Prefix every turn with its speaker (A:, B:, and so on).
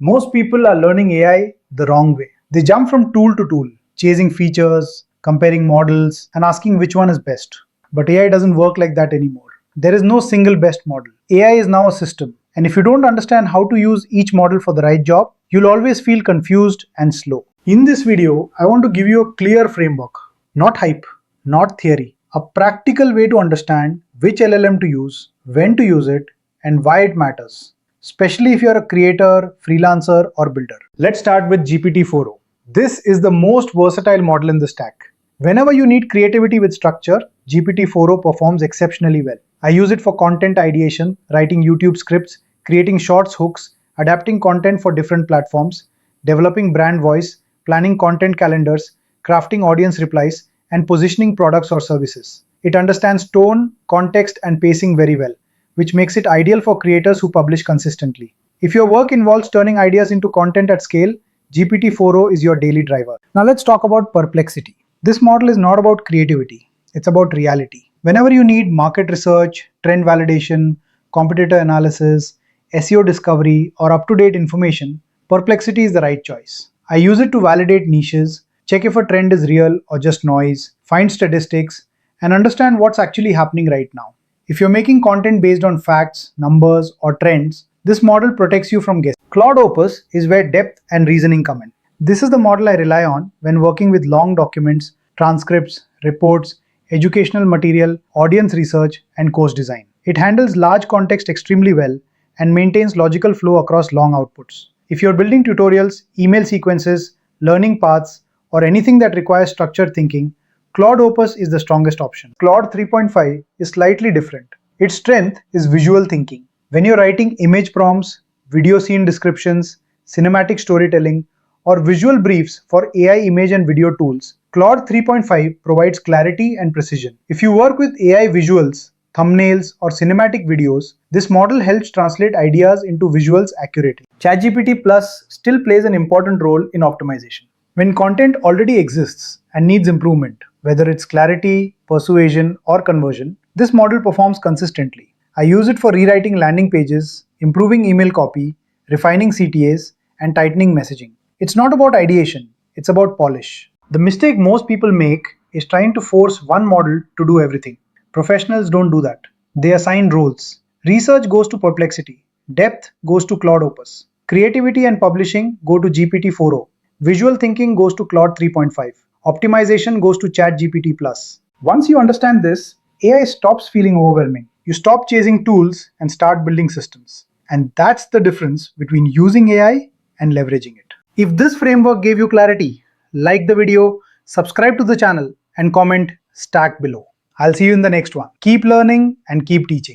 A: Most people are learning AI the wrong way. They jump from tool to tool, chasing features, comparing models, and asking which one is best. But AI doesn't work like that anymore. There is no single best model. AI is now a system, and if you don't understand how to use each model for the right job, you'll always feel confused and slow. In this video, I want to give you a clear framework, not hype, not theory, a practical way to understand which LLM to use, when to use it, and why it matters, especially if you're a creator, freelancer, or builder. Let's start with GPT-4o. This is the most versatile model in the stack. Whenever you need creativity with structure, GPT-4o performs exceptionally well. I use it for content ideation, writing YouTube scripts, creating shorts hooks, adapting content for different platforms, developing brand voice, planning content calendars, crafting audience replies, and positioning products or services. It understands tone, context, and pacing very well, which makes it ideal for creators who publish consistently. If your work involves turning ideas into content at scale, GPT-4o is your daily driver. Now let's talk about Perplexity. This model is not about creativity, it's about reality. Whenever you need market research, trend validation, competitor analysis, SEO discovery, or up-to-date information, Perplexity is the right choice. I use it to validate niches, check if a trend is real or just noise, find statistics, and understand what's actually happening right now. If you're making content based on facts, numbers, or trends, this model protects you from guessing. Claude Opus is where depth and reasoning come in. This is the model I rely on when working with long documents, transcripts, reports, educational material, audience research, and course design. It handles large context extremely well and maintains logical flow across long outputs. If you're building tutorials, email sequences, learning paths, or anything that requires structured thinking, Claude Opus is the strongest option. Claude 3.5 is slightly different. Its strength is visual thinking. When you're writing image prompts, video scene descriptions, cinematic storytelling, or visual briefs for AI image and video tools, Claude 3.5 provides clarity and precision. If you work with AI visuals, thumbnails, or cinematic videos, this model helps translate ideas into visuals accurately. ChatGPT Plus still plays an important role in optimization. When content already exists and needs improvement, whether it's clarity, persuasion, or conversion, this model performs consistently. I use it for rewriting landing pages, improving email copy, refining CTAs, and tightening messaging. It's not about ideation, it's about polish. The mistake most people make is trying to force one model to do everything. Professionals don't do that. They assign roles. Research goes to Perplexity. Depth goes to Claude Opus. Creativity and publishing go to GPT-4o. Visual thinking goes to Claude 3.5. Optimization goes to ChatGPT Plus. Once you understand this, AI stops feeling overwhelming. You stop chasing tools and start building systems. And that's the difference between using AI and leveraging it. If this framework gave you clarity, like the video, subscribe to the channel, and comment stack below. I'll see you in the next one. Keep learning and keep teaching.